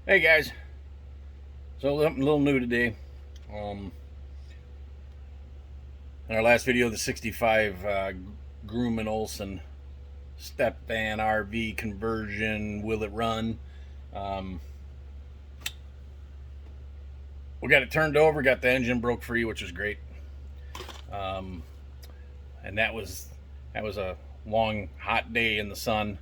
Hey guys, so something a little new today. Um, in our last video, the 65 Groom and Olson stepvan RV conversion, will it run? Um, we got it turned over, got the engine broke free, which was great. Um, and that was a long, hot day in the sun,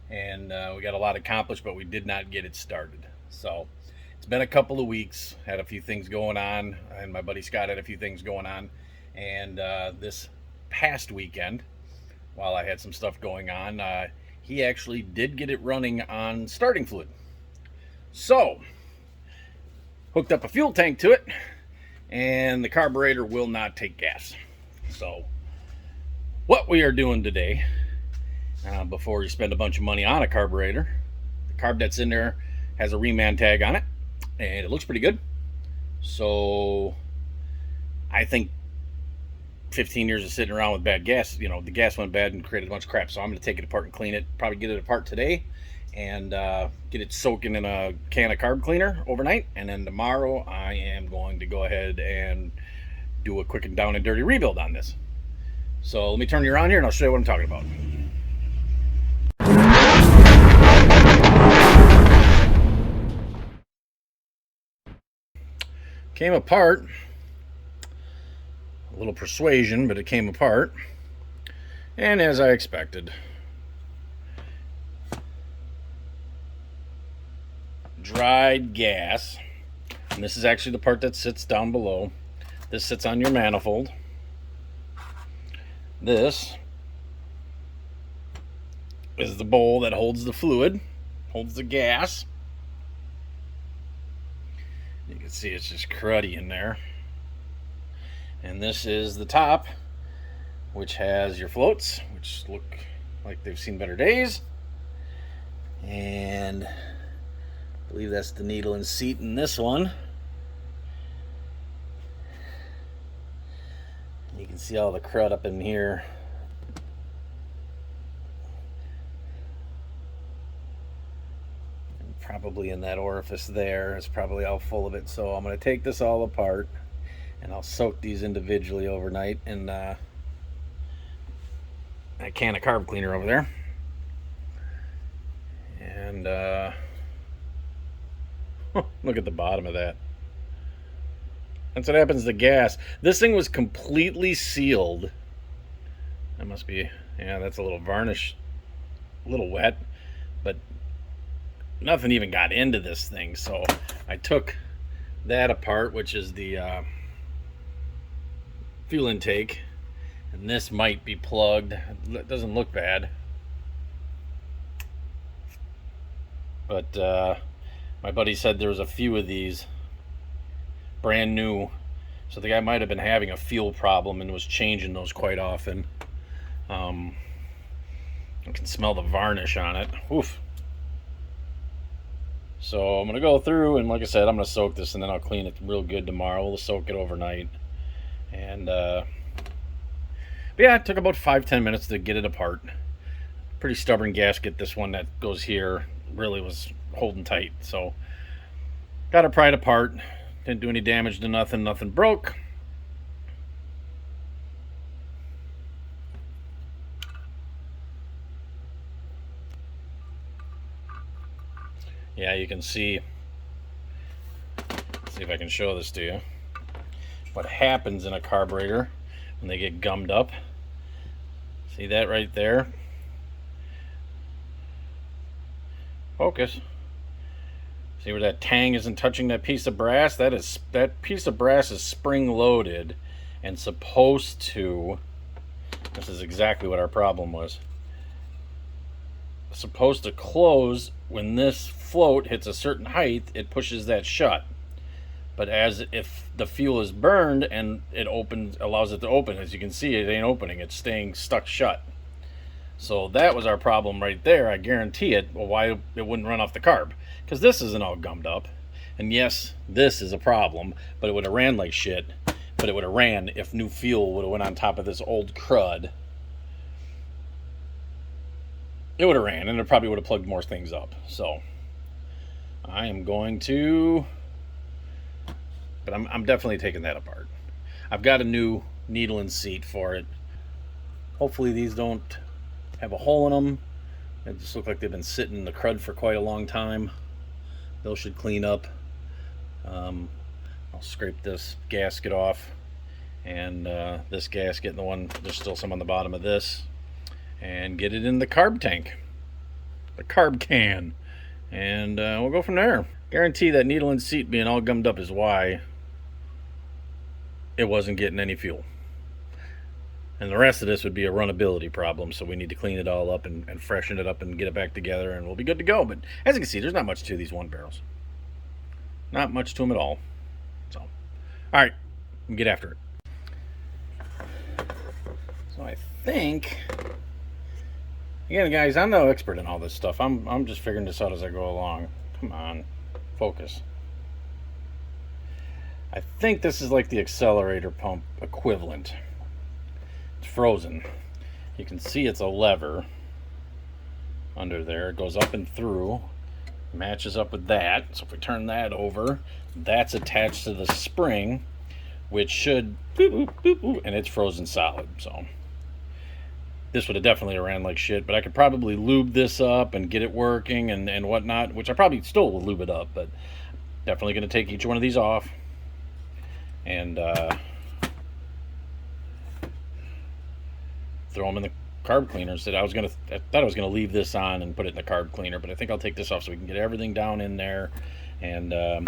and we got a lot accomplished, but we did not get it started. So it's been a couple of weeks. Had a few things going on, and my buddy Scott had a few things going on. And this past weekend, while I had some stuff going on, he actually did get it running on starting fluid. So hooked up a fuel tank to it, and the carburetor will not take gas. So what we are doing today, before you spend a bunch of money on a carburetor, the carb that's in there has a reman tag on it, and it looks pretty good. So I think 15 years of sitting around with bad gas, the gas went bad and created a bunch of crap. So I'm going to take it apart and clean it, probably get it apart today, and get it soaking in a can of carb cleaner overnight. And then tomorrow I am going to go ahead and do a quick and down and dirty rebuild on this. So let me turn you around here and I'll show you what I'm talking about. Came apart. A little persuasion, but it came apart. And as I expected, dried gas. And this is actually the part that sits down below. This sits on your manifold. This is the bowl that holds the fluid, holds the gas. You can see it's just cruddy in there. And this is the top, which has your floats, which look like they've seen better days. And I believe that's the needle and seat in this one. You can see all the crud up in here. And probably in that orifice there is probably all full of it. So I'm going to take this all apart and I'll soak these individually overnight in that can of carb cleaner over there. And look at the bottom of that. That's what happens to gas. This thing was completely sealed. That must be, yeah, that's a little varnish, a little wet, but nothing even got into this thing. So I took that apart, which is the fuel intake, and this might be plugged. It doesn't look bad, but my buddy said there was a few of these brand new, so the guy might have been having a fuel problem and was changing those quite often. I can smell the varnish on it. Oof. So I'm gonna go through, and like I said, I'm gonna soak this and then I'll clean it real good tomorrow. We'll soak it overnight. And but yeah, it took about 5-10 minutes to get it apart. Pretty stubborn gasket. This one that goes here really was holding tight, so got it pried apart. Didn't do any damage to nothing. Nothing broke. Yeah, you can see. Let's see if I can show this to you. What happens in a carburetor when they get gummed up. See that right there? Focus. See where that tang isn't touching that piece of brass? That piece of brass is spring loaded and supposed to, this is exactly what our problem was, supposed to close when this float hits a certain height. It pushes that shut. But as if the fuel is burned and it opens, allows it to open, as you can see, it ain't opening. It's staying stuck shut. So that was our problem right there. I guarantee it. Well, why it wouldn't run off the carb? Because this isn't all gummed up. And yes, this is a problem, but it would have ran like shit. But it would have ran if new fuel would have went on top of this old crud. It would have ran, and it probably would have plugged more things up. So I am going to, but I'm definitely taking that apart. I've got a new needle and seat for it. Hopefully these don't have a hole in them. They just look like they've been sitting in the crud for quite a long time. Those should clean up. I'll scrape this gasket off, and this gasket and the one, there's still some on the bottom of this, and get it in the carb tank, the carb can, and we'll go from there. Guarantee that needle and seat being all gummed up is why it wasn't getting any fuel. And the rest of this would be a runnability problem, so we need to clean it all up and freshen it up and get it back together, and we'll be good to go. But as you can see, there's not much to these 1 barrels. Not much to them at all. So, all right, we can get after it. So I think, again, guys, I'm no expert in all this stuff. I'm just figuring this out as I go along. Come on, focus. I think this is like the accelerator pump equivalent. It's frozen. You can see it's a lever under there. It goes up and through, matches up with that. So if we turn that over, that's attached to the spring, which should boop, boop, boop, boop, and it's frozen solid. So this would have definitely ran like shit, but I could probably lube this up and get it working and whatnot, which I probably still will lube it up, but definitely going to take each one of these off and throw them in the carb cleaner. I thought I was gonna leave this on and put it in the carb cleaner, but I think I'll take this off so we can get everything down in there. And gonna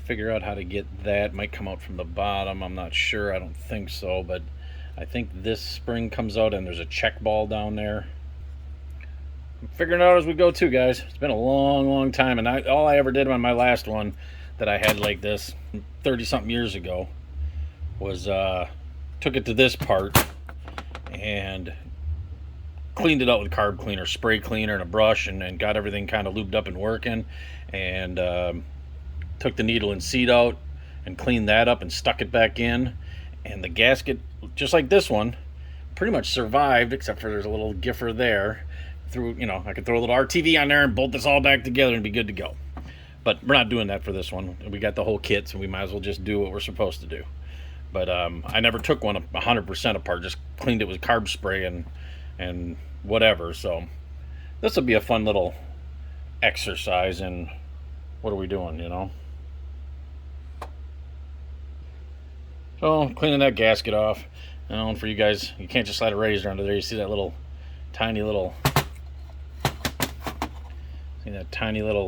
figure out how to get that. Might come out from the bottom, I'm not sure. I don't think so, but I think this spring comes out and there's a check ball down there. I'm figuring it out as we go too, guys. It's been a long time, and all I ever did on my last one that I had like this 30 something years ago was took it to this part and cleaned it out with carb cleaner, spray cleaner, and a brush, and got everything kind of lubed up and working, and took the needle and seat out and cleaned that up and stuck it back in. And the gasket, just like this one, pretty much survived, except for there's a little giffer there. I could throw a little RTV on there and bolt this all back together and be good to go. But we're not doing that for this one. We got the whole kit, so we might as well just do what we're supposed to do. But I never took one 100% apart, just cleaned it with carb spray and whatever. So this will be a fun little exercise in what are we doing, So cleaning that gasket off. And for you guys, you can't just slide a razor under there. You see that tiny little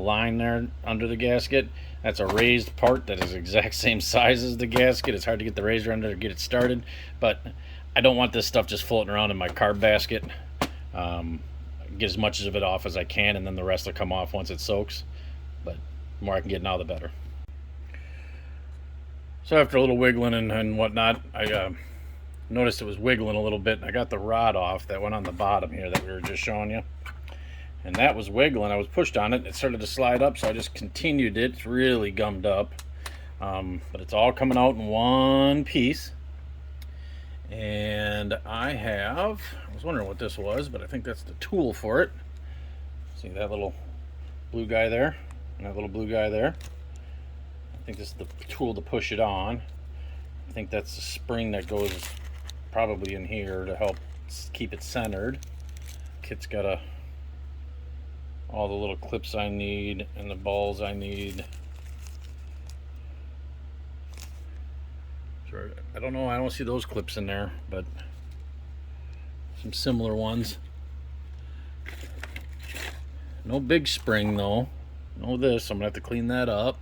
line there under the gasket? That's a raised part that is the exact same size as the gasket. It's hard to get the razor under to get it started, but I don't want this stuff just floating around in my carb basket. Get as much of it off as I can, and then the rest will come off once it soaks. But the more I can get now, the better. So after a little wiggling and whatnot, I noticed it was wiggling a little bit. I got the rod off that went on the bottom here that we were just showing you. And that was wiggling. I was pushed on it. It started to slide up, so I just continued it. It's really gummed up. But it's all coming out in one piece. And I was wondering what this was, but I think that's the tool for it. See that little blue guy there? And that little blue guy there? I think this is the tool to push it on. I think that's the spring that goes probably in here to help keep it centered. Kit's got all the little clips I need and the balls I need. Sure, I don't know, I don't see those clips in there, but some similar ones. No big spring though. No this, I'm gonna have to clean that up.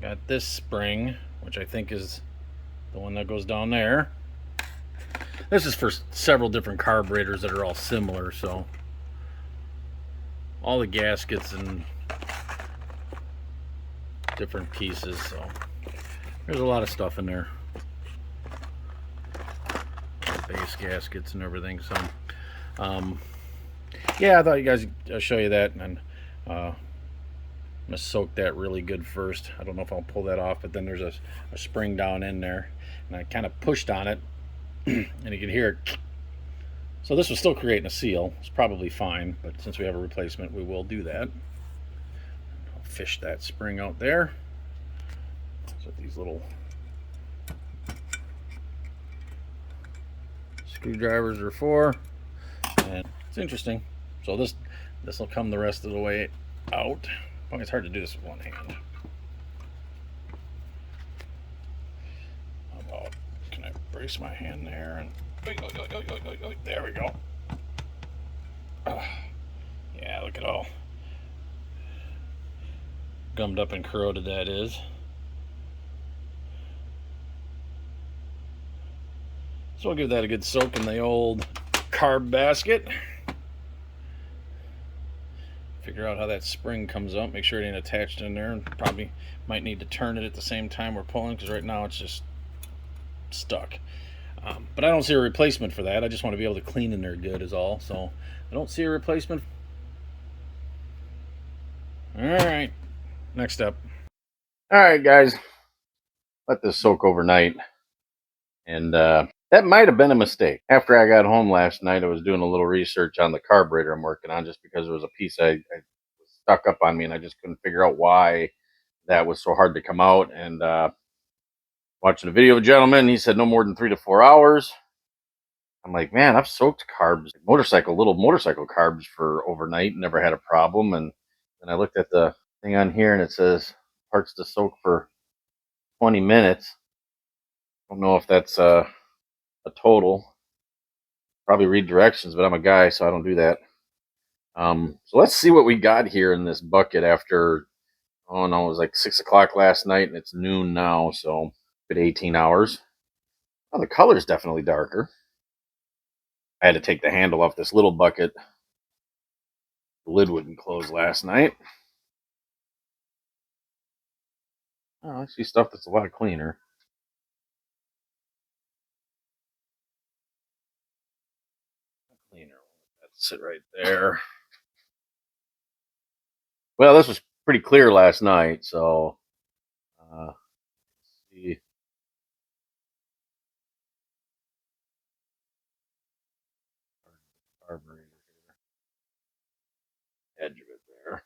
Got this spring, which I think is the one that goes down there. This is for several different carburetors that are all similar, so all the gaskets and different pieces, so there's a lot of stuff in there. Base gaskets and everything, so yeah, I thought you guys, I'll show you that, and I'm gonna soak that really good first. I don't know if I'll pull that off, but then there's a spring down in there, and I kind of pushed on it and you can hear it So this was still creating a seal. It's probably fine, but since we have a replacement, we will do that. I'll fish that spring out there. That's what these little screwdrivers are for. And it's interesting. So this will come the rest of the way out. Boy, it's hard to do this with one hand. How about, can I brace my hand there and there we go. Yeah, look at all gummed up and corroded that is. So we'll give that a good soak in the old carb basket. Figure out how that spring comes up. Make sure it ain't attached in there, and probably might need to turn it at the same time we're pulling, because right now it's just stuck. But I don't see a replacement for that. I just want to be able to clean in there good is all. So I don't see a replacement. All right, next up. All right, guys, let this soak overnight. And that might have been a mistake. After I got home last night, I was doing a little research on the carburetor I'm working on, just because there was a piece I was stuck up on me, and I just couldn't figure out why that was so hard to come out. And watching a video of a gentleman, he said no more than 3 to 4 hours. I'm like, man, I've soaked carbs, little motorcycle carbs for overnight, never had a problem. And then I looked at the thing on here, and it says parts to soak for 20 minutes. I don't know if that's a total. Probably read directions, but I'm a guy, so I don't do that. So let's see what we got here in this bucket after, oh no, it was like 6 o'clock last night, and it's noon now, so good 18 hours. Oh, the color's definitely darker. I had to take the handle off this little bucket. The lid wouldn't close last night. Oh, I see stuff that's a lot cleaner. That's it right there. Well, this was pretty clear last night, so let's see. Carburetor here. Edge of it there.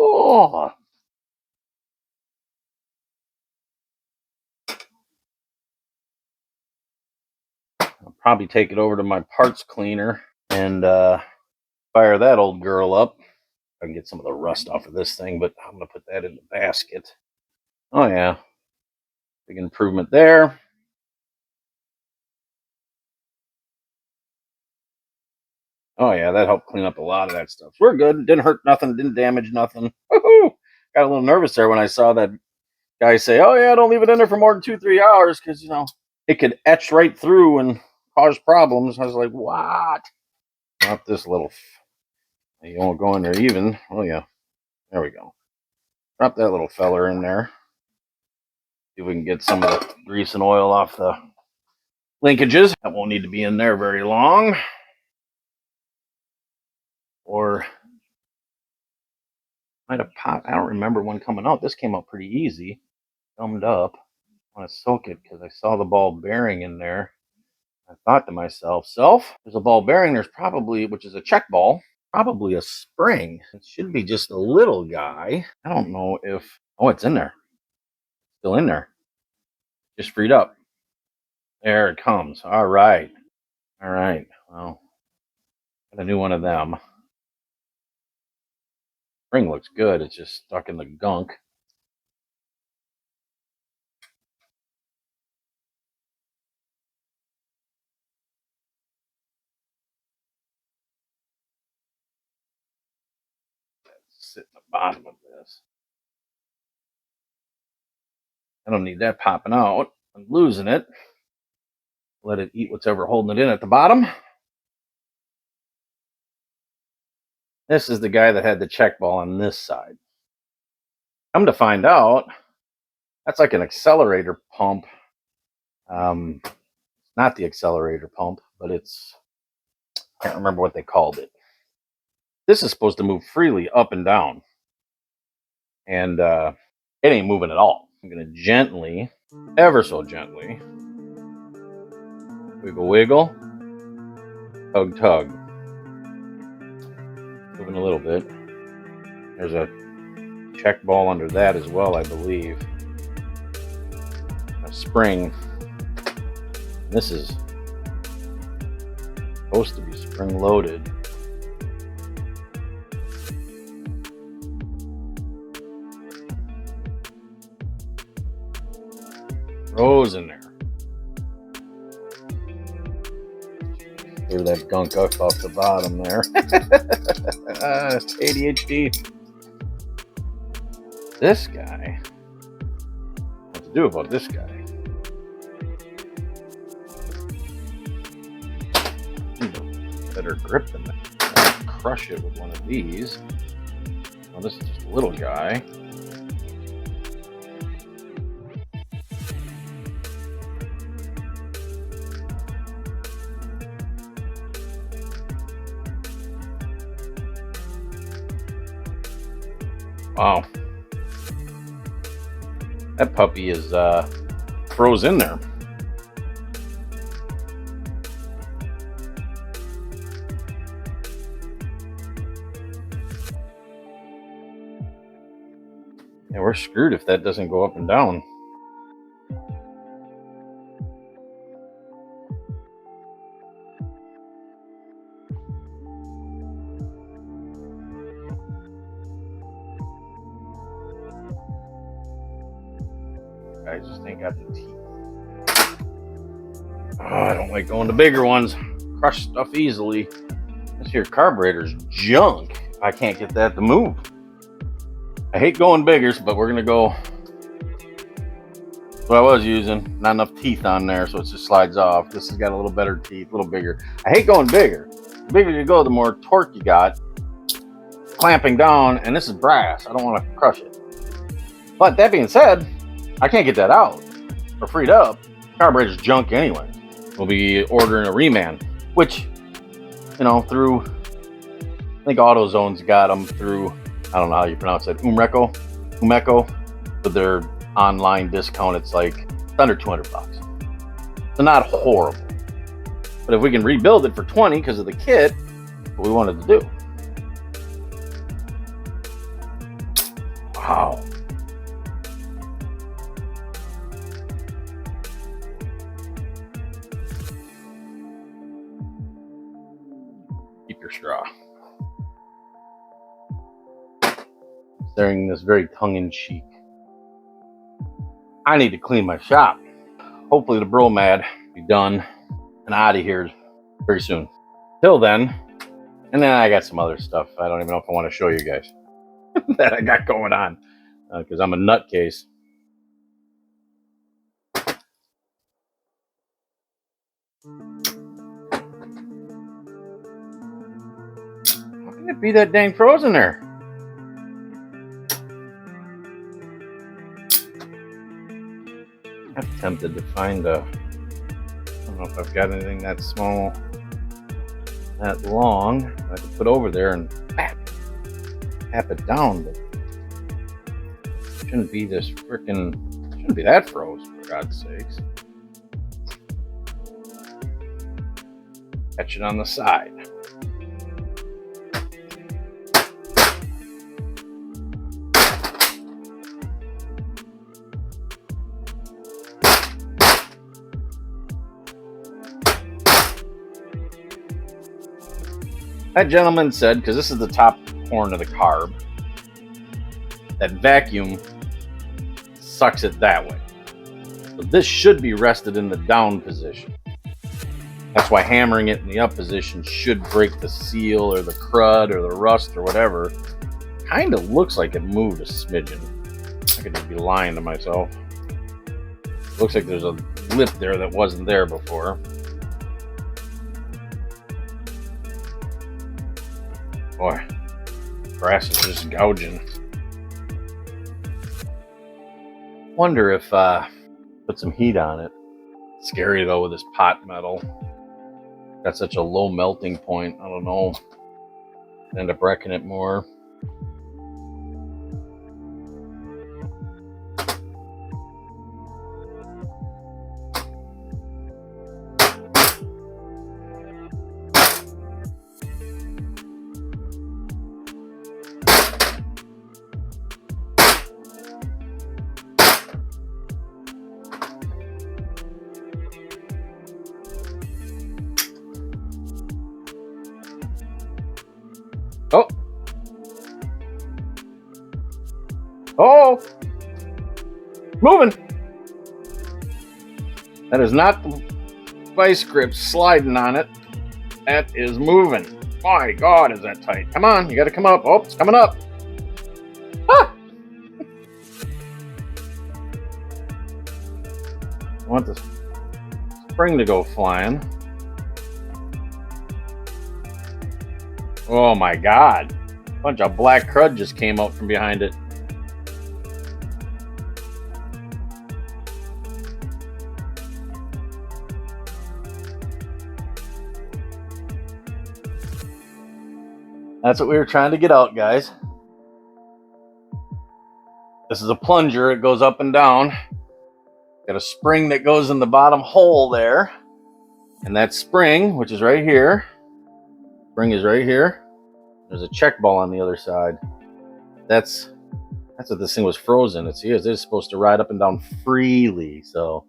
Oh, I'll probably take it over to my parts cleaner and fire that old girl up. I can get some of the rust off of this thing, but I'm going to put that in the basket. Oh, yeah. Big improvement there. Oh, yeah, that helped clean up a lot of that stuff. We're good. Didn't hurt nothing. Didn't damage nothing. Woohoo! Got a little nervous there when I saw that guy say, oh, yeah, don't leave it in there for more than 2-3 hours because, it could etch right through and cause problems. I was like, what? Not this little. You won't go in there even. Oh, yeah. There we go. Drop that little feller in there. See if we can get some of the grease and oil off the linkages. That won't need to be in there very long. Or might have popped. I don't remember one coming out. This came out pretty easy. Gummed up. I want to soak it because I saw the ball bearing in there. I thought to myself, there's a ball bearing. There's probably, which is a check ball, probably a spring. It should be just a little guy. I don't know if, oh, it's in there. Still in there. Just freed up. There it comes. All right. All right. Well, got a new one of them. Spring looks good. It's just stuck in the gunk. Sit in the bottom of this. I don't need that popping out. I'm losing it. Let it eat what's ever holding it in at the bottom. This is the guy that had the check ball on this side. Come to find out, that's like an accelerator pump. Not the accelerator pump, but it's, I can't remember what they called it. This is supposed to move freely up and down. And it ain't moving at all. I'm going to gently, ever so gently, wiggle, wiggle, tug, tug. Moving a little bit. There's a check ball under that as well, I believe. A spring. This is supposed to be spring loaded. Throws in there. Clear that gunk up off the bottom there. ADHD. This guy. What to do about this guy? Better grip than that. Crush it with one of these. Oh, this is just a little guy. Wow. That puppy is froze in there. Yeah, we're screwed if that doesn't go up and down. I just ain't got the teeth. Oh, I don't like going to bigger ones. Crush stuff easily. This here carburetor's junk. I can't get that to move. I hate going biggers, but we're gonna go what I was using. Not enough teeth on there, so it just slides off. This has got a little better teeth, a little bigger. I hate going bigger. The bigger you go, the more torque you got. Clamping down, and this is brass. I don't want to crush it. But that being said, I can't get that out or freed up. Carburetor's junk anyway. We'll be ordering a reman, which, you know, through, I think AutoZone's got them through, I don't know how you pronounce it, Umeco, with their online discount. It's like under 200 bucks. So not horrible. But if we can rebuild it for 20 because of the kit, what we wanted to do. Wow. Keep your straw. Staring this very tongue-in-cheek. I need to clean my shop. Hopefully the Bromad be done and out of here very soon. Till then, and then I got some other stuff. I don't even know if I want to show you guys that I got going on because I'm a nutcase. How can it be that dang frozen there? I'm tempted to find a, I don't know if I've got anything that small, that long, I could put over there and tap it down, but it shouldn't be this freaking, shouldn't be that froze, for God's sakes. Catch it on the side. That gentleman said, because this is the top horn of the carb, that vacuum sucks it that way. So this should be rested in the down position. That's why hammering it in the up position should break the seal or the crud or the rust or whatever. Kind of looks like it moved a smidgen. I could just be lying to myself. Looks like there's a lip there that wasn't there before. Boy, Grass is just gouging. Wonder if put some heat on it. Scary though with this pot metal. Got such a low melting point. I don't know. End up wrecking it more. Oh! Oh! Moving! That is not the vice grip sliding on it. That is moving. My God, is that tight. Come on, you gotta come up. Oh, it's coming up. Ah! I want the spring to go flying. Oh my God. A bunch of black crud just came out from behind it. That's what we were trying to get out, guys. This is a plunger. It goes up and down. Got a spring that goes in the bottom hole there. And that spring, which is right here, spring is right here. There's a check ball on the other side. That's what this thing was frozen. It's supposed to ride up and down freely. So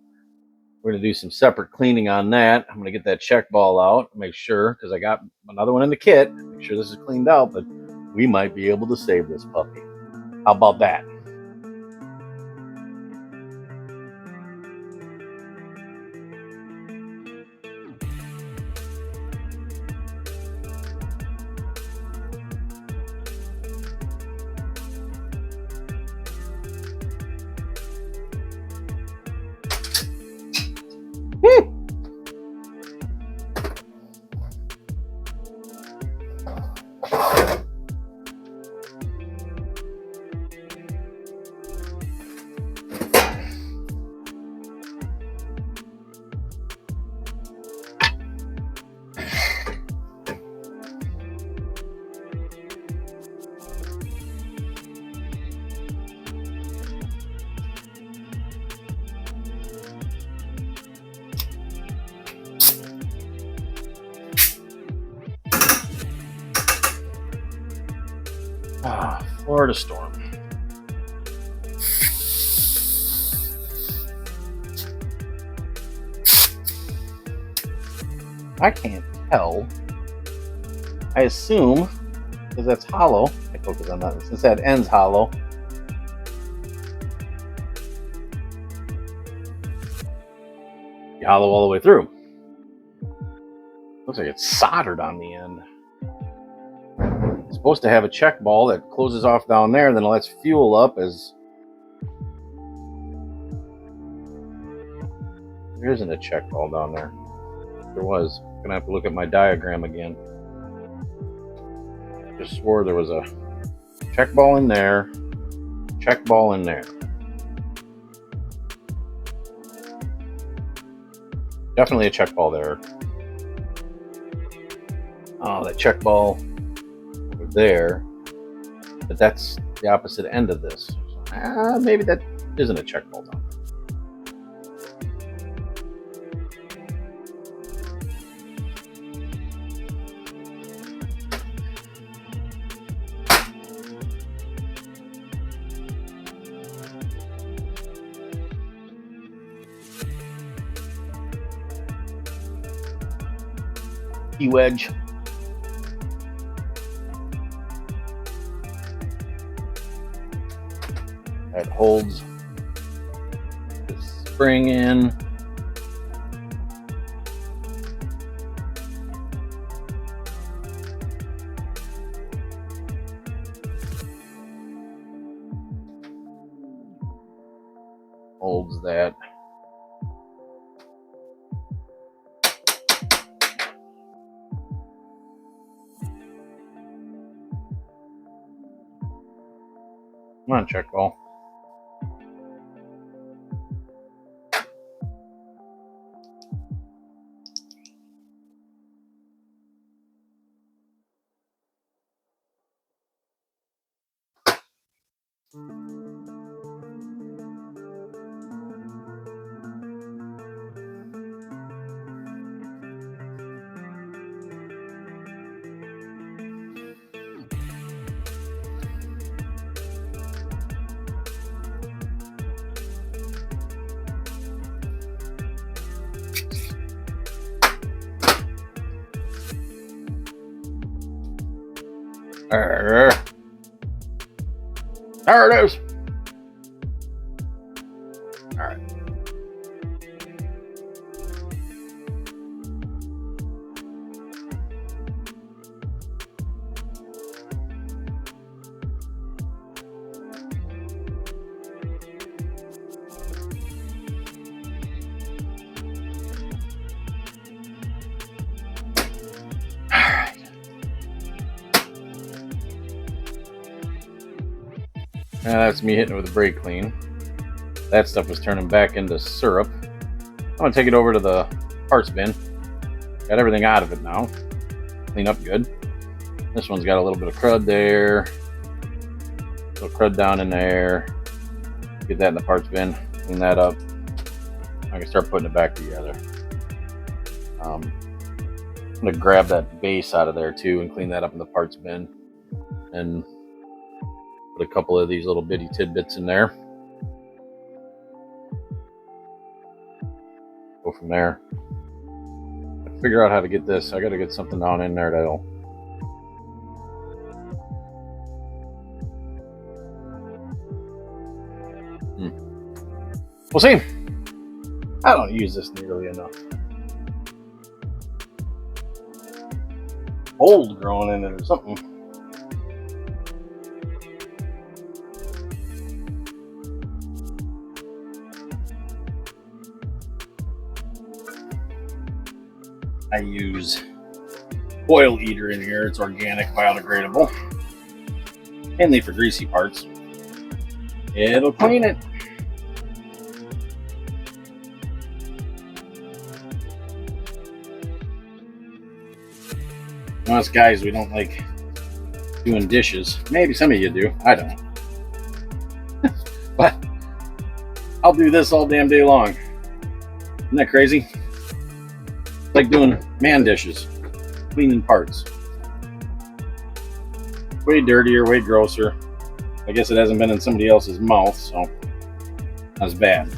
we're going to do some separate cleaning on that. I'm going to get that check ball out, make sure, because I got another one in the kit. Make sure this is cleaned out, but we might be able to save this puppy. How about that? Florida storm. I can't tell. I assume, because that's hollow, I focus on that, since that end's hollow. Hollow all the way through. Looks like it's soldered on the end. It's supposed to have a check ball that closes off down there, and then it lets fuel up as... There isn't a check ball down there. There was. I'm gonna have to look at my diagram again. I just swore there was a check ball in there, check ball in there. Definitely a check ball there. Oh, that check ball over there. But that's the opposite end of this. Maybe that isn't a check ball down there. Wedge. That holds the spring in. Holds that. Come on, check ball. There it is. All right. Now that's me hitting it with a brake clean. That stuff was turning back into syrup. I'm gonna take it over to the parts bin. Got everything out of it now. Clean up good. This one's got a little bit of crud there. A little crud down in there. Get that in the parts bin. Clean that up. I can start putting it back together. I'm gonna grab that base out of there too and clean that up in the parts bin. And put a couple of these little bitty tidbits in there. Go from there. Figure out how to get this. I gotta get something down in there that'll we'll see. I don't use this nearly enough. Mold growing in it or something. I use oil eater in here. It's organic, biodegradable. Mainly for greasy parts. It'll clean it. Us guys, we don't like doing dishes. Maybe some of you do. I don't. But I'll do this all damn day long. Isn't that crazy? It's like doing man dishes, cleaning parts. Way dirtier, way grosser. I guess it hasn't been in somebody else's mouth, so not as bad.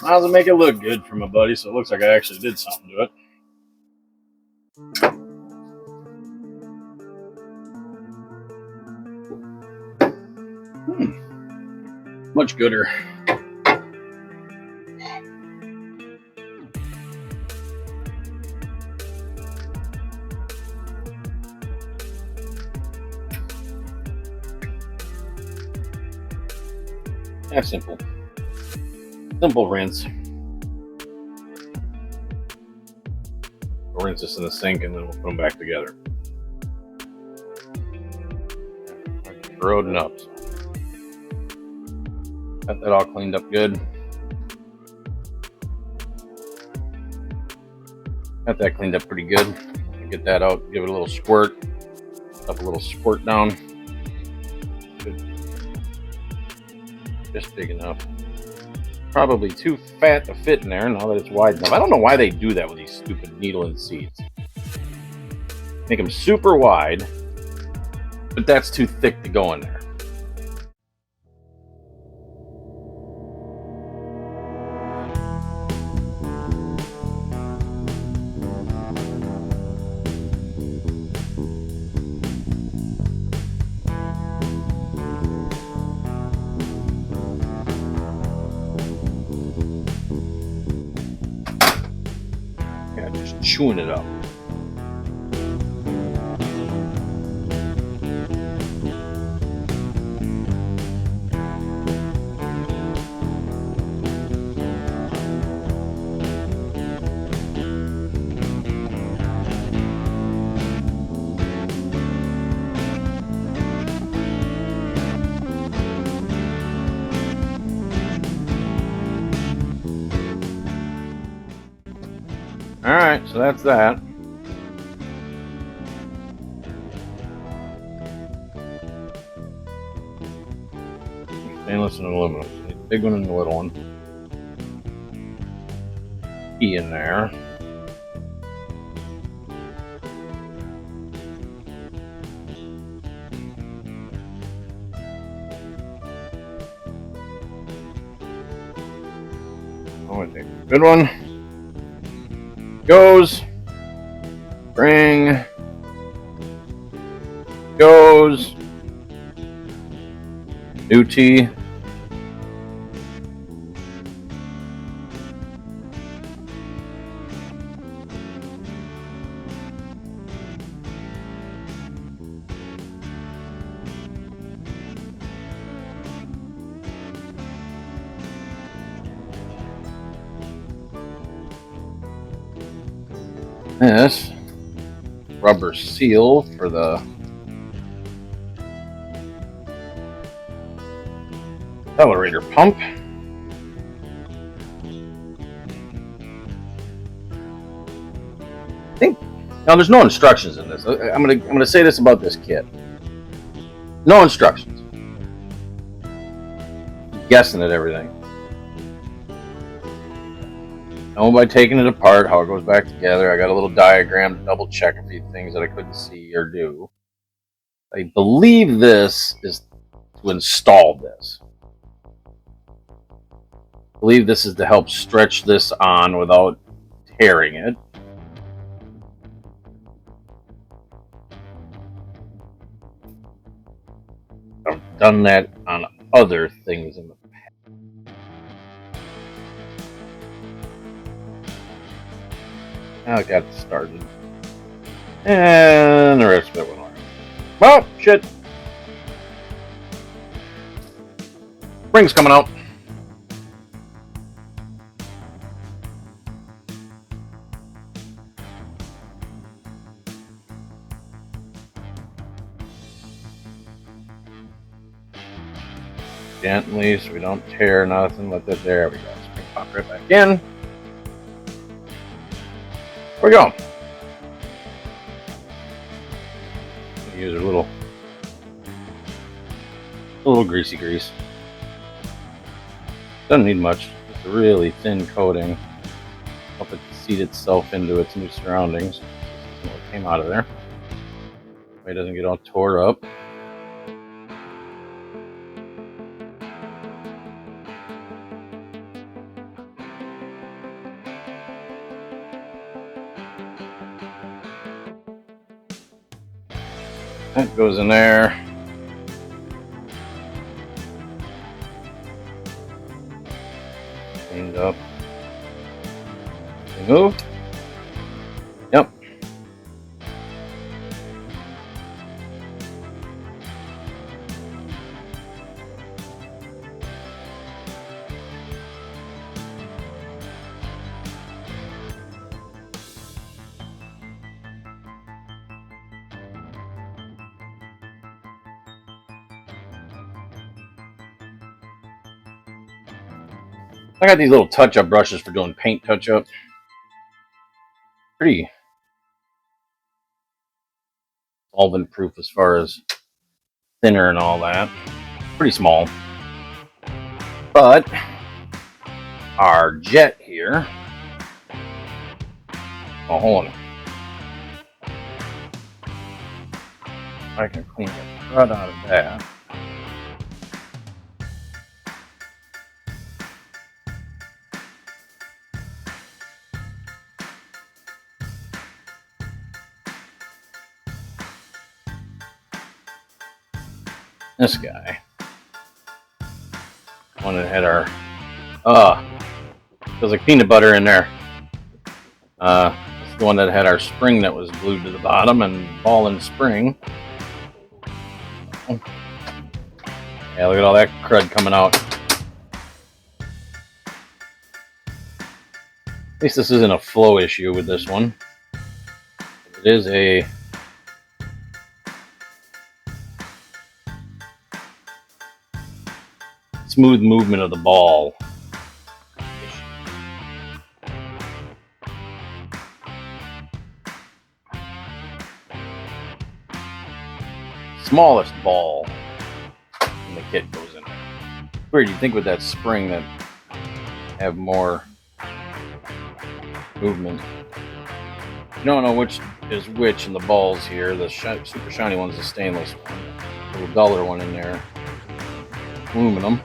Might as well make it look good for my buddy, so it looks like I actually did something to it. Much gooder. Yeah, simple. Simple rinse. We'll rinse this in the sink and then we'll put them back together. Corroding up. Got that all cleaned up good. Got that cleaned up pretty good. Get that out, give it a little squirt. Up a little squirt down. Good. Just big enough. Probably too fat to fit in there now that it's wide enough. I don't know why they do that with these stupid needle and seats. Make them super wide, but that's too thick to go in there. Chewing it up. Alright, so that's that. Stainless and aluminum. So the big one and the little one. Key in there. Oh, I think good one. Goes. Spring. Goes. New T. This rubber seal for the accelerator pump. I think now there's no instructions in this. I'm gonna say this about this kit. No instructions. I'm guessing at everything. Know by taking it apart how it goes back together. I got a little diagram to double check a few things that I couldn't see or do. I believe this is to install this. I believe this is to help stretch this on without tearing it. I've done that on other things in the I got started. And the rest of it went on. Oh, shit. Spring's coming out. Gently, so we don't tear nothing. Let that there. We go. Spring pop right back in. There we go. Use a little greasy grease. Doesn't need much. It's a really thin coating. Help it seat itself into its new surroundings. What came out of there. It doesn't get all tore up. That goes in there. Cleaned up. Removed. Yep. I got these little touch-up brushes for doing paint touch-up. Pretty solvent-proof as far as thinner and all that. Pretty small. But our jet here. Oh, hold on. I can clean the crud out of that. This guy. One that had our feels like peanut butter in there. It's the one that had our spring that was glued to the bottom and ball and spring. Yeah, look at all that crud coming out. At least this isn't a flow issue with this one. It is a smooth movement of the ball. smallest ball in the kit goes in there. Weird, you'd think with that spring that have more movement. You don't know which is which in the balls here. The super shiny one's the stainless one. A little duller one in there, aluminum.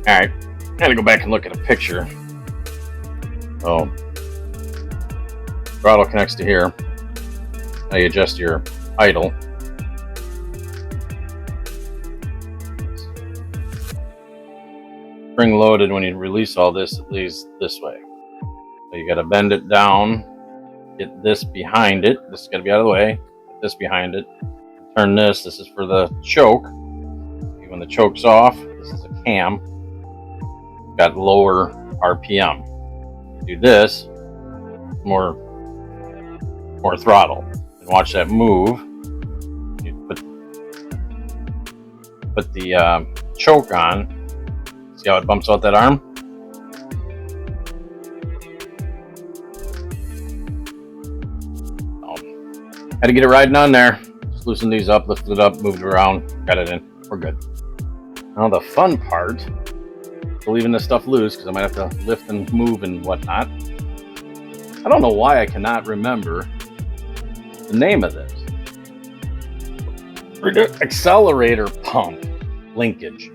Alright, gotta go back and look at a picture. Oh, throttle connects to here. Now you adjust your idle. Spring loaded, when you release all this, it leaves this way. So you gotta bend it down, get this behind it. This is gotta be out of the way. Get this behind it. Turn this. This is for the choke. When the choke's off, this is a cam. Got lower RPM. Do this, more throttle, and watch that move. You put the choke on. See how it bumps out that arm? Had to get it riding on there. Just loosen these up, lift it up, moved it around, got it in. We're good. Now the fun part, leaving this stuff loose because I might have to lift and move and whatnot. I don't know why I cannot remember the name of this. Accelerator pump linkage.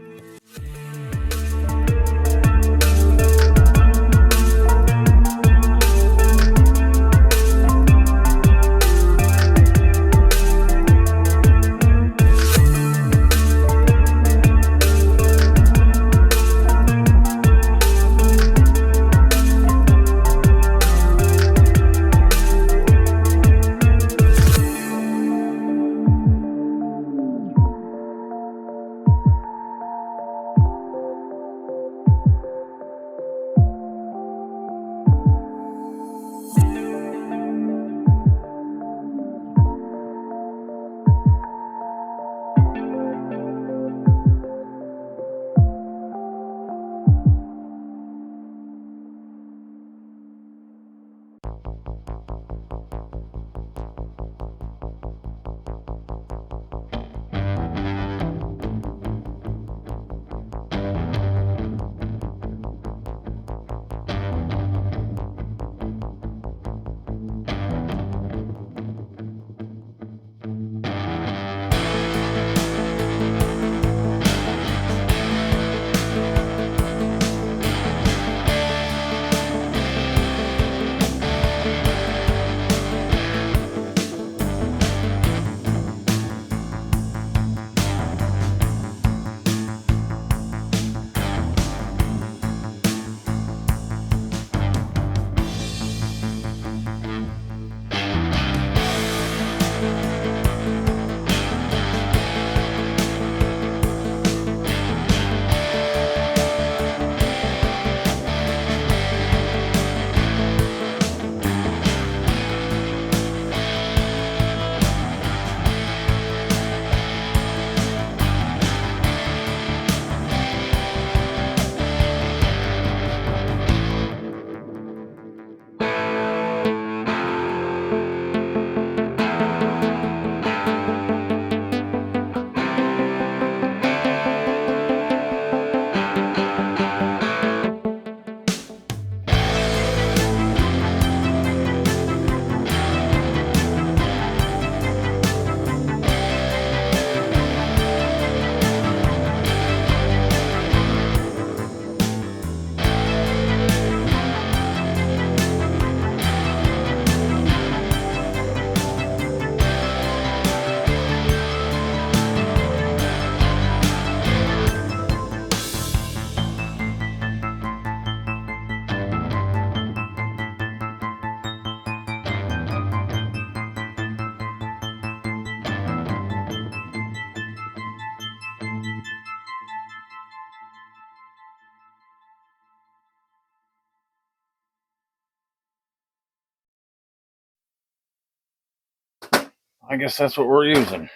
I guess that's what we're using.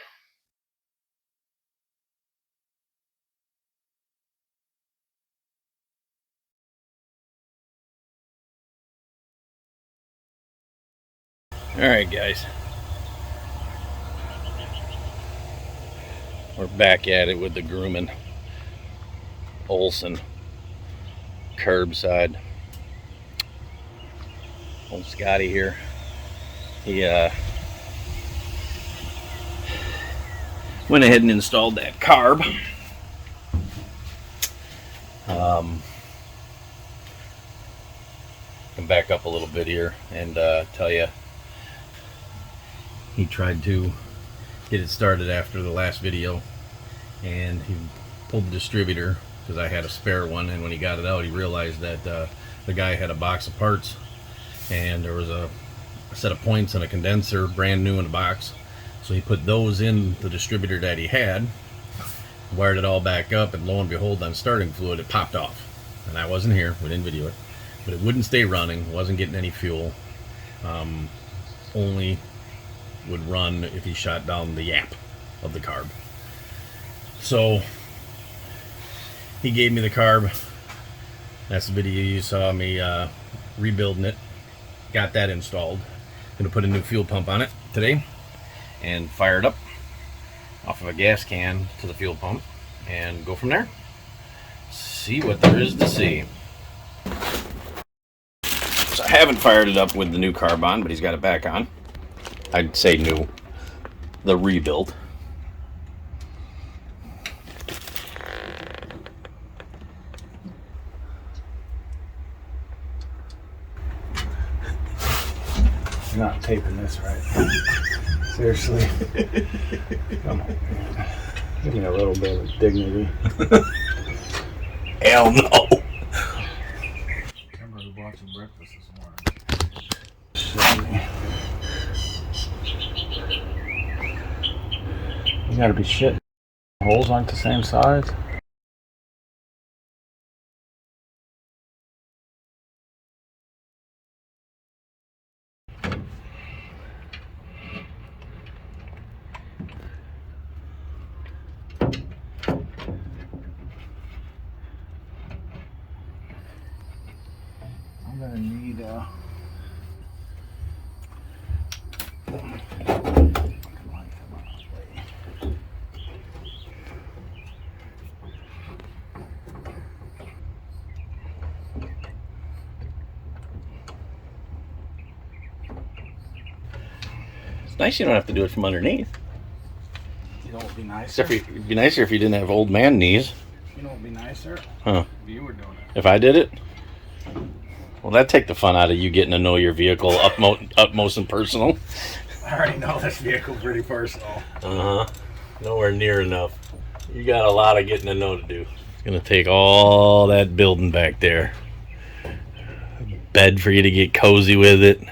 Alright guys, we're back at it with the grooming. Olson curbside. Old Scotty here, he went ahead and installed that carb. Come back up a little bit here and tell you he tried to get it started after the last video, and he pulled the distributor because I had a spare one, and when he got it out he realized that the guy had a box of parts and there was a set of points and a condenser brand new in a box, so he put those in the distributor that he had, wired it all back up, and lo and behold, on starting fluid it popped off. And I wasn't here, we didn't video it, but it wouldn't stay running, wasn't getting any fuel, only would run if he shot down the yap of the carb. So he gave me the carb. That's the video you saw me rebuilding it. Got that installed. Gonna put a new fuel pump on it today and fire it up off of a gas can to the fuel pump and go from there. See what there is to see. So I haven't fired it up with the new carb on, but he's got it back on. I'd say new, the rebuild. You're not taping this right. Seriously. Come on, man. Give me a little bit of dignity. Hell no. Remember who watching breakfast this morning? You gotta be shit. Holes aren't the same size. I'm gonna need It's nice you don't have to do it from underneath. You know what would be nicer? It'd be nicer if you didn't have old man knees. You know what would be nicer? Huh. If you were doing it. If I did it? Well, that'd take the fun out of you getting to know your vehicle upmost and personal. I already know this vehicle pretty personal. Uh-huh. Nowhere near enough. You got a lot of getting to know to do. It's gonna take all that building back there. A bed for you to get cozy with it.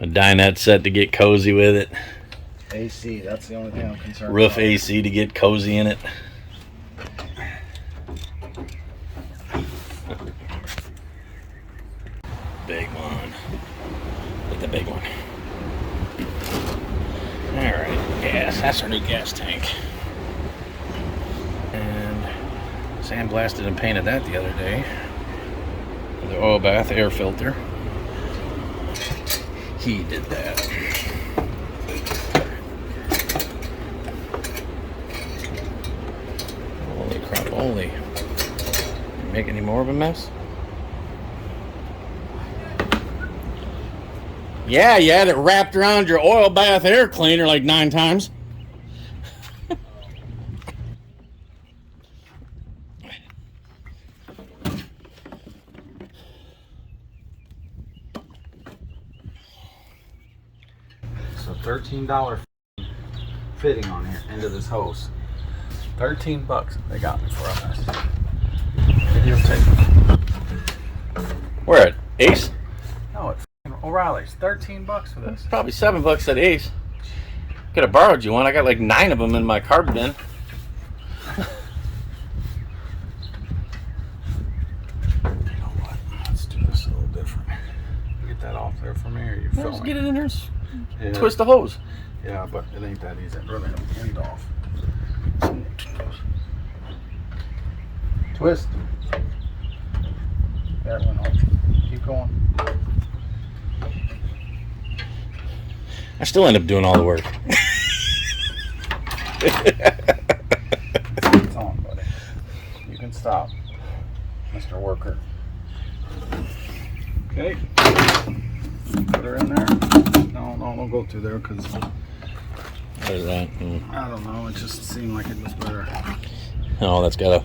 A dinette set to get cozy with it. AC, that's the only thing I'm concerned Roof about. AC to get cozy in it. Big one. Get the big one. Alright, gas. That's our new gas tank. And sandblasted and painted that the other day. The oil bath air filter. He did that. Holy crap, holy. You make any more of a mess? Yeah, you had it wrapped around your oil bath air cleaner like 9 times. So $13 fitting on here into this hose. $13 they got me for on this. Videotape. Where at? Ace? No, it's O'Reilly's. $13 for this. Probably $7 at Ace. Could have borrowed you one. I got like 9 of them in my carb bin. You know what? Let's do this a little different. Get that off there for me, or you Just filming? get it in there. Yeah. Twist the hose. Yeah, but it ain't that easy. Really, end off. Twist. That went off. Keep going. I still end up doing all the work. It's on, buddy. You can stop, Mr. Worker. Okay. Put her in there. No, don't go through there because What is that? I don't know. It just seemed like it was better. Oh, that's got a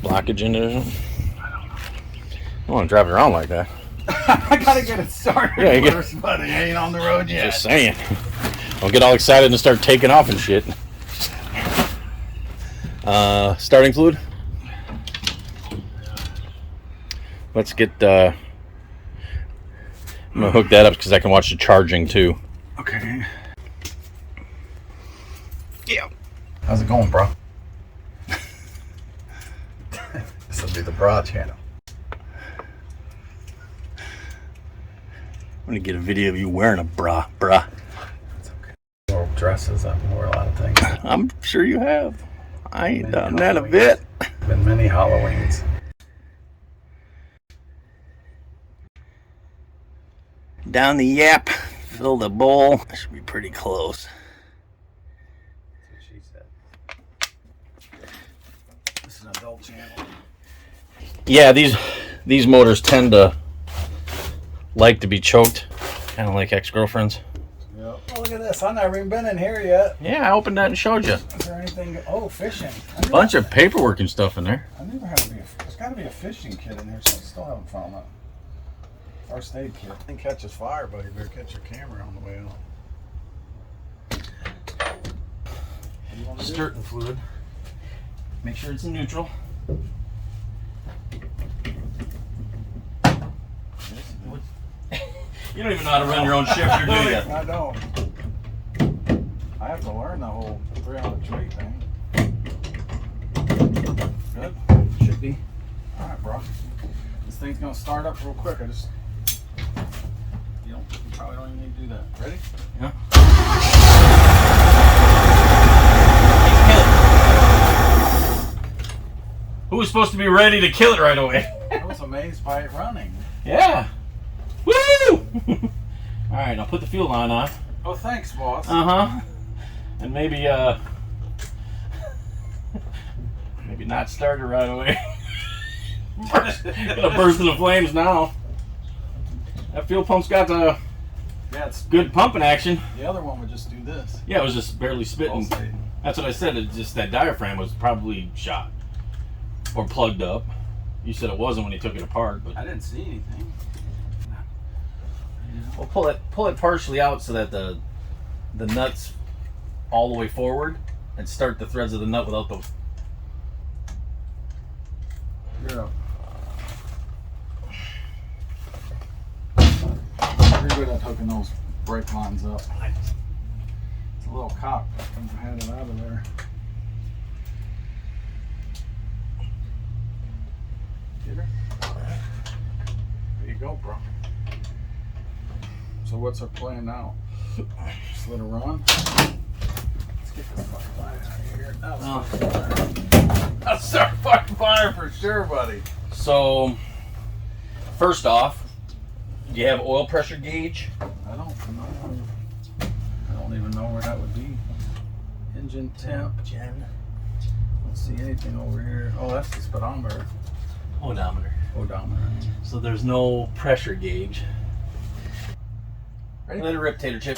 blockage in it or something? I don't know. I don't want to drive it around like that. I gotta get it started Yeah, you first, buddy. I ain't on the road yet. Just saying. Don't get all excited and start taking off and shit. Starting fluid? Let's get, I'm going to hook that up because I can watch the charging too. Okay. Yeah. How's it going, bro? This will be the bra channel. I'm going to get a video of you wearing a bra. It's okay. Wore dresses. I've wore a lot of things. I'm sure you have. I ain't Many done that a Halloweens. bit. Been many Halloweens. Down the yap, fill the bowl. That should be pretty close. That's what she said. This is an adult channel. Yeah, these motors tend to like to be choked, kind of like ex-girlfriends. Yep. Oh, look at this. I've never even been in here yet. Yeah, I opened that and showed you. Is there anything? Oh, fishing. Bunch of paperwork and stuff in there. I never had to be. There's got to be a fishing kit in here, so I still haven't found that. First aid kit. Thing catches fire, buddy. You better catch your camera on the way out. What do you want to do? Starting fluid. Make sure it's in neutral. You don't even know how to run your own shifter, do you? I don't. I have to learn the whole 300 tree thing. Good. Should be. All right, bro. This thing's gonna start up real quick. You probably don't even need to do that. Ready? Yeah. Who was supposed to be ready to kill it right away? I was amazed by it running. Yeah. Woo! All right, I'll put the fuel line on. Oh, thanks, boss. And maybe maybe not start it right away. Gonna burst into flames now. That fuel pump's got the it's good pumping action. The other one would just do this. Yeah, it was just barely spitting. Pulsating. That's what I said. It's just that diaphragm was probably shot or plugged up. You said it wasn't when you took it apart, but I didn't see anything. we'll pull it partially out so that the nut's all the way forward and start the threads of the nut without the. You're up. You're good at hooking those brake lines up. It's a little cock. I had it out of there. Get her? There you go, bro. So what's our plan now? Just let her run. Let's get this fucking line out of here. That'll start fucking fire for sure, buddy. So, first off, do you have oil pressure gauge? I don't know. I don't even know where that would be. Engine temp. Jen. Don't see anything over here. Oh, that's the speedometer. Odometer. Odometer. So there's no pressure gauge. Ready? Let it rip, Tater Chip.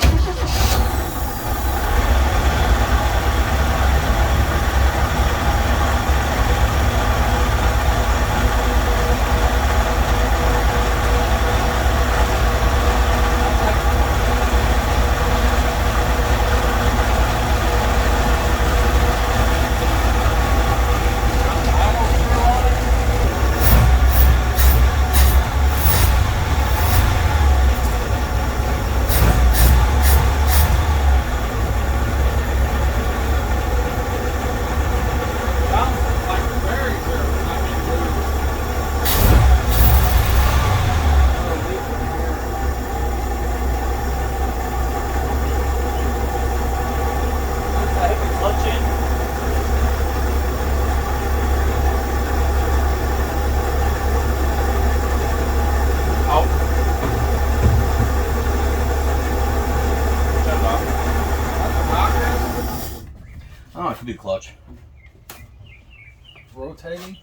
rotating?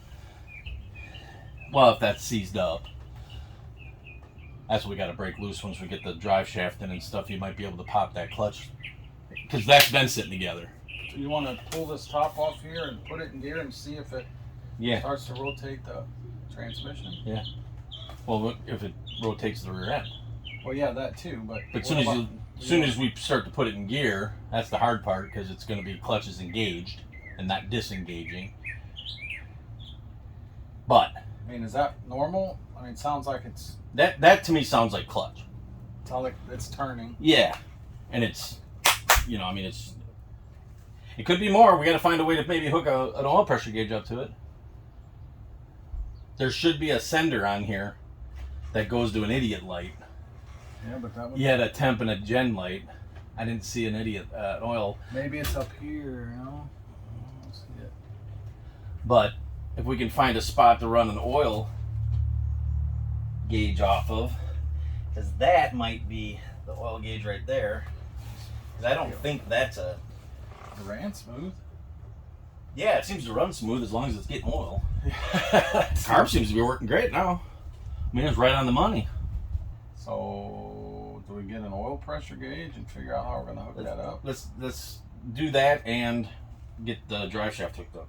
Well, if that's seized up. That's what we got to break loose once we get the drive shaft in and stuff. You might be able to pop that clutch. Because that's been sitting together. So you want to pull this top off here and put it in gear and see if it starts to rotate the transmission? Yeah. Well, if it rotates the rear end. Well, yeah, that too. But as soon as we start to put it in gear, that's the hard part because it's going to be clutches engaged and not disengaging. But I mean, is that normal? I mean, it sounds like it's that to me sounds like clutch. It sounds like it's turning. Yeah, and it's I mean it could be more. We got to find a way to maybe hook an oil pressure gauge up to it. There should be a sender on here that goes to an idiot light. Yeah, but that would... You had a temp and a gen light. I didn't see an idiot oil. Maybe it's up here, I don't see it. But if we can find a spot to run an oil gauge off of, because that might be the oil gauge right there. Because I don't think that's a... It ran smooth. Yeah, it seems to run smooth as long as it's getting oil. Carb seems to be working great now. I mean, it's right on the money. So, do we get an oil pressure gauge and figure out how we're going to hook that up? Let's do that and get the drive shaft hooked up.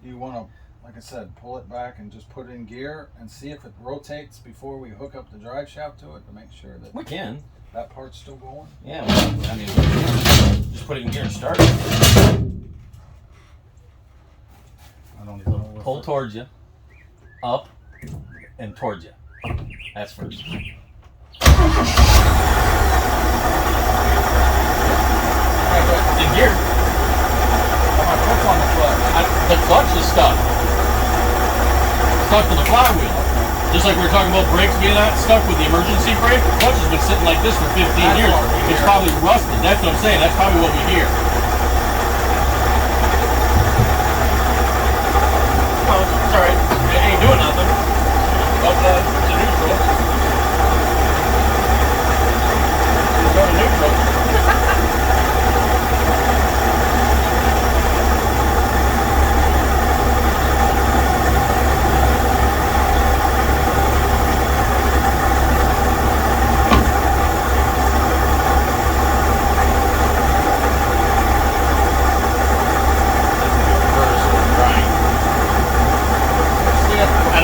You want to, like I said, pull it back and just put it in gear and see if it rotates before we hook up the drive shaft to it to make sure that we can. That part's still going? Yeah, well, I mean, just put it in gear and start it. I don't even know. Pull towards you, up, and towards you. That's first. In gear. My foot's on the clutch. The clutch is stuck. Stuck to the flywheel. Just like we were talking about brakes being stuck with the emergency brake, the clutch has been sitting like this for 15 years. It's probably rusted. That's what I'm saying. That's probably what we hear. Well, it's alright. It ain't doing nothing. But to neutral. Go to neutral.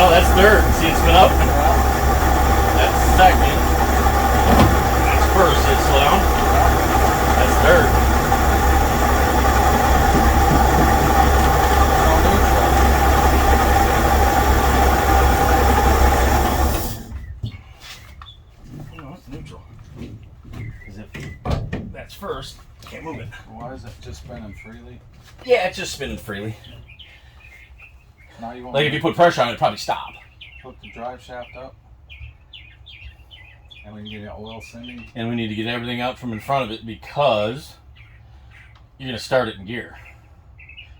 That's third. See, it's been up. That's second. That's first. See it slow down. That's third. No, it's neutral. Because if that's first, can't move it. Why is it just spinning freely? Yeah, it's just spinning freely. Now you want like if you put pressure on it, it'd probably stop. Hook the drive shaft up. And we can get oil sending. And we need to get everything out from in front of it because you're going to start it in gear.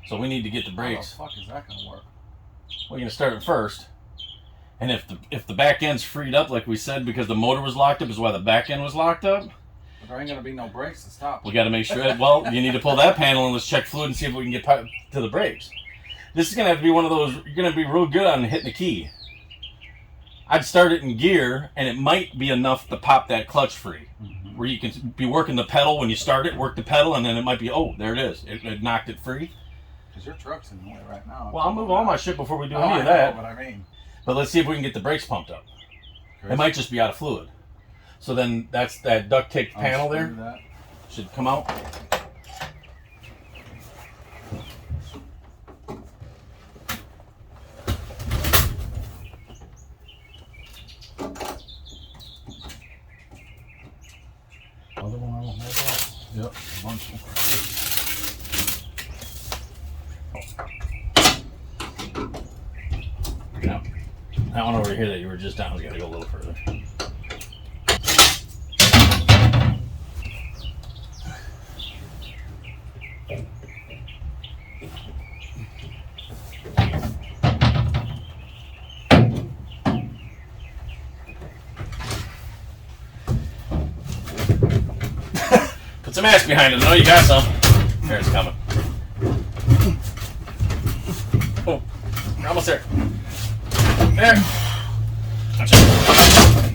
So we need to get the brakes. How the fuck is that going to work? We're going to start it first. And if the back end's freed up like we said because the motor was locked up is why the back end was locked up. But there ain't going to be no brakes to stop. We got to make sure that, well, you need to pull that panel and let's check fluid and see if we can get to the brakes. This is going to have to be one of those, you're going to be real good on hitting the key. I'd start it in gear, and it might be enough to pop that clutch free. Mm-hmm. Where you can be working the pedal when you start it, work the pedal, and then it might be, oh, there it is. It knocked it free. Because your truck's in the way right now. Well, I'll move all my shit before we do any of that. I know what I mean. But let's see if we can get the brakes pumped up. It might just be out of fluid. So then that's that duct tape panel there. That. Should come out. Other one I don't have that. Yep, a bunch of them. That one over here that you were just down, we gotta go a little further. Put some ass behind it. I know you got some. There it's coming. We're almost there. There. Watch it.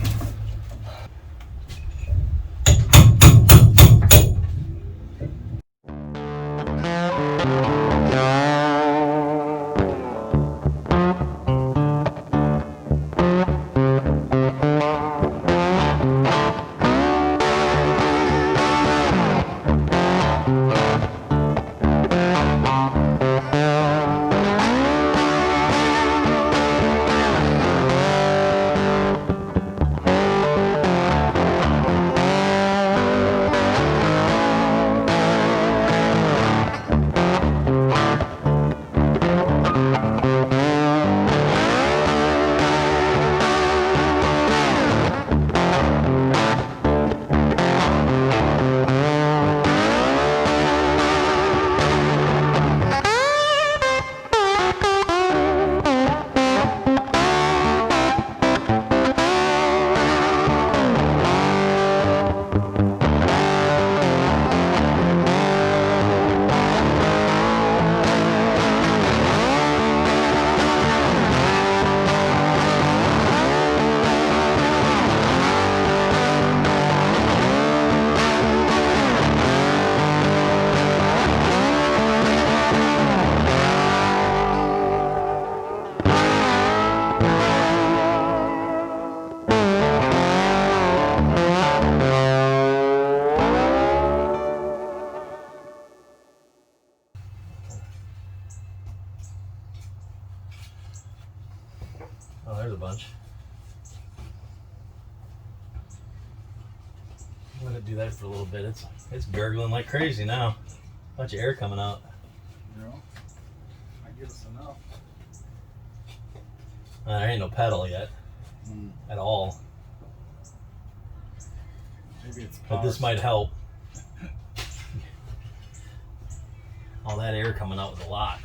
Oh, there's a bunch. I'm gonna do that for a little bit. It's gurgling like crazy now. Bunch of air coming out. You know, I give us enough. There ain't no pedal yet at all. Maybe it's But this might help. All that air coming out was a lot.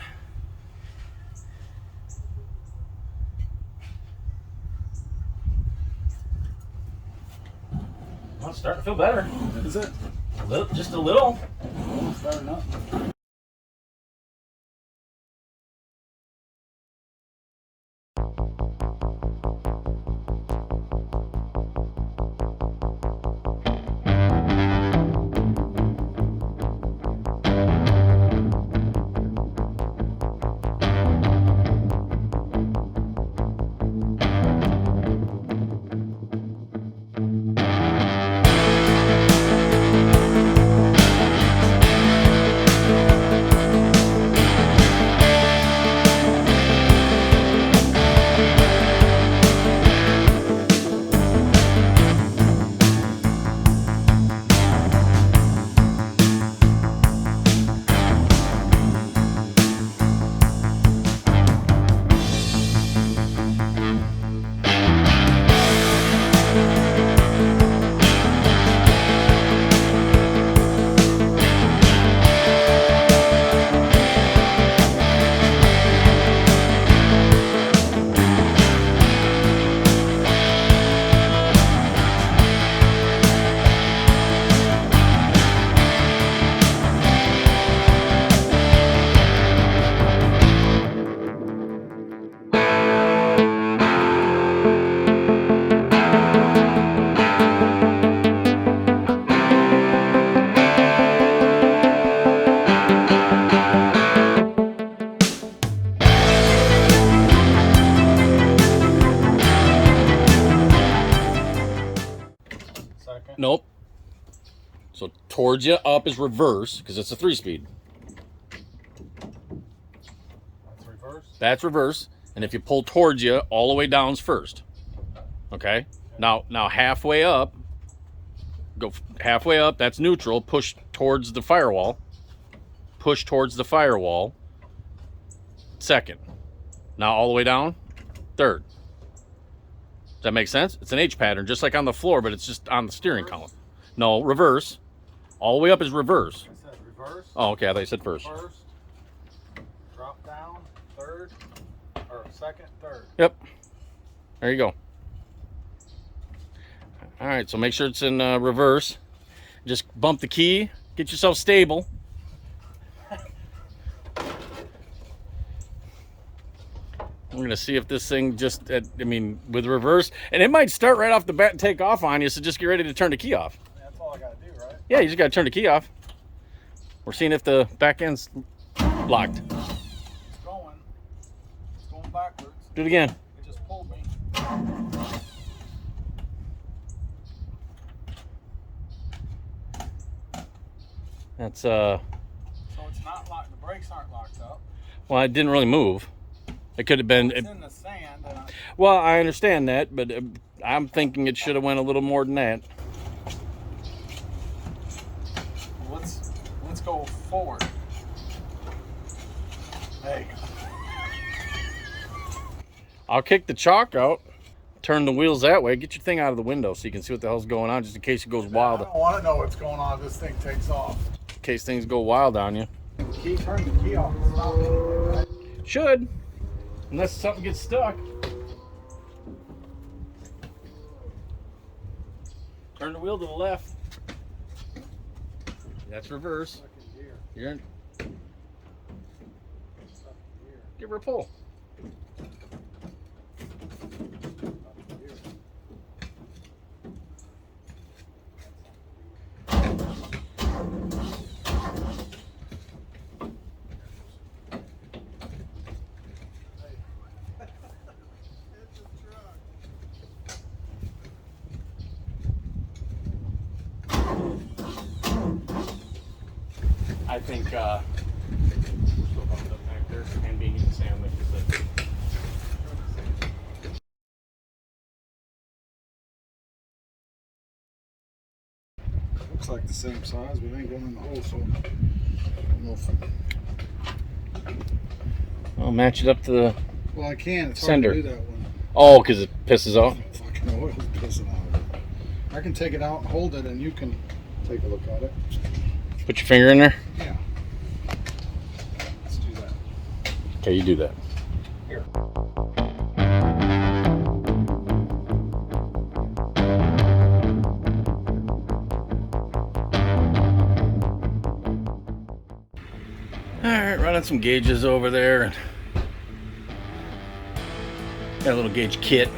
Well, it's starting to feel better. Is it? Just a little. Almost starting up. Nope. So towards you up is reverse because it's a 3-speed. That's reverse. That's reverse. And if you pull towards you, all the way down's first. Okay. Now halfway up. Go halfway up. That's neutral. Push towards the firewall. Push towards the firewall. Second. Now all the way down. Third. Does that make sense? It's an H pattern, just like on the floor, but it's just on the steering column. No, reverse. All the way up is reverse. I said reverse. Oh, okay. I thought you said first. First. Drop down. Third. Or second. Third. Yep. There you go. All right. So make sure it's in reverse. Just bump the key. Get yourself stable. We're gonna see if this thing just, I mean, with reverse, and it might start right off the bat and take off on you. So just get ready to turn the key off. That's all I gotta do, right? Yeah, you just gotta turn the key off. We're seeing if the back end's locked. It's going. It's going backwards. Do it again. It just pulled me. That's So it's not locked. The brakes aren't locked up. well, it didn't really move. It could have been. It's in the sand. Well, I understand that, but I'm thinking it should have went a little more than that. Let's go forward. Hey. I'll kick the chalk out, turn the wheels that way, get your thing out of the window so you can see what the hell's going on, just in case it goes wild. I don't want to know what's going on if this thing takes off. In case things go wild on you. Turn the key off and stop anyway, right? Should, unless something gets stuck. Turn the wheel to the left. That's reverse. You're in. Give her a pull. I think still bumped up back there and being in the sand like you said. Looks like the same size, but it ain't going in the hole, so I don't know if I'll match it up to the. well, I can. It's Sender. hard to do that one. Oh, because it pisses off. Fucking oil's pissing out of it. I can take it out and hold it, and you can take a look at it. Put your finger in there. Yeah. Let's do that. Okay, you do that. Here. Alright, running some gauges over there. And got a little gauge kit.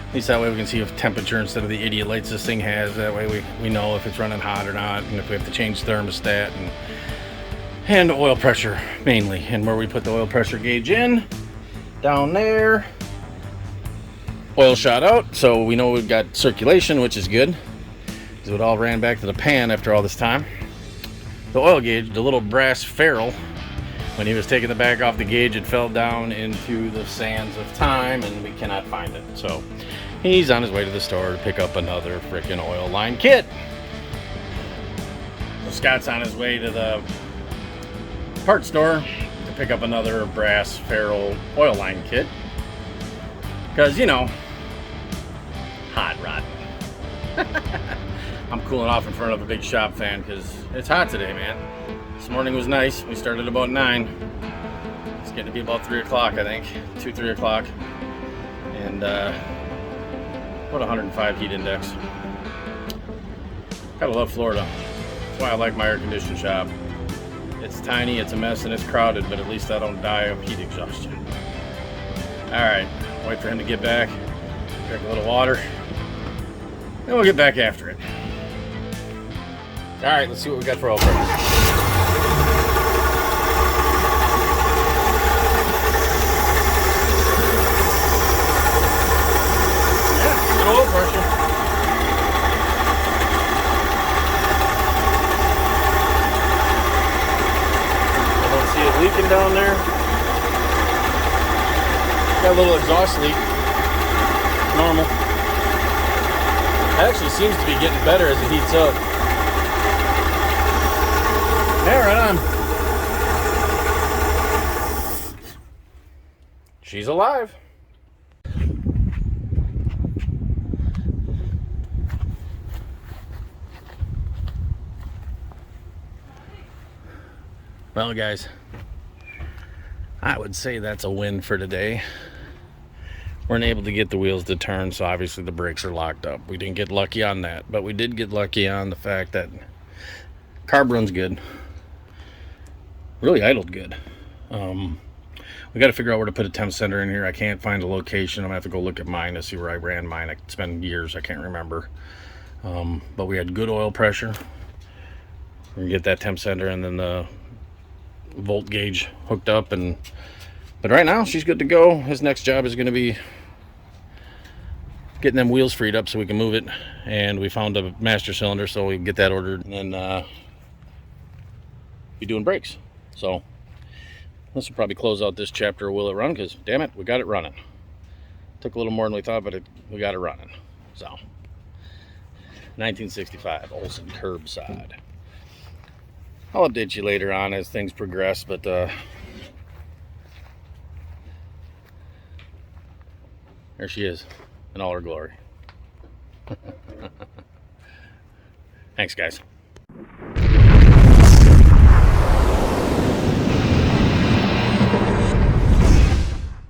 At least that way we can see if temperature instead of the idiot lights this thing has. That way we know if it's running hot or not, and if we have to change thermostat and oil pressure mainly. And where we put the oil pressure gauge in, down there. Oil shot out, so we know we've got circulation, which is good. Because it all ran back to the pan after all this time. The oil gauge, the little brass ferrule, when he was taking the back off the gauge, it fell down into the sands of time and we cannot find it. So he's on his way to the store to pick up another freaking oil line kit. So Scott's on his way to the parts store to pick up another brass ferrule oil line kit. Because, you know, hot rod. I'm cooling off in front of a big shop fan because it's hot today, man. This morning was nice. We started about 9. It's getting to be about 3 o'clock, I think. 2, 3 o'clock. And about 105 heat index. Gotta love Florida. That's why I like my air conditioned shop. It's tiny, it's a mess, and it's crowded, but at least I don't die of heat exhaustion. Alright, wait for him to get back. Drink a little water. Then we'll get back after it. Alright, let's see what we got for oil pressure. Yeah, good oil pressure. I don't see it leaking down there. Got a little exhaust leak. Normal. It actually seems to be getting better as it heats up. Yeah, right on. She's alive. Well, guys, I would say that's a win for today. We're unable to get the wheels to turn, so obviously the brakes are locked up. We didn't get lucky on that, but we did get lucky on the fact that carb runs good. Really idled good. We got to figure out where to put a temp sender in here. I can't find a location. I'm gonna have to go look at mine to see where I ran mine. It's been years, I can't remember. But we had good oil pressure. We're gonna get that temp sender and then the volt gauge hooked up, but right now she's good to go. His next job is going to be getting them wheels freed up so we can move it, and we found a master cylinder, so we can get that ordered and then be doing brakes. So this will probably close out this chapter of Will It Run, because damn it, we got it running. Took a little more than we thought, but we got it running. So 1965 Olson curbside. I'll update you later on as things progress, but there she is in all her glory. Thanks, guys.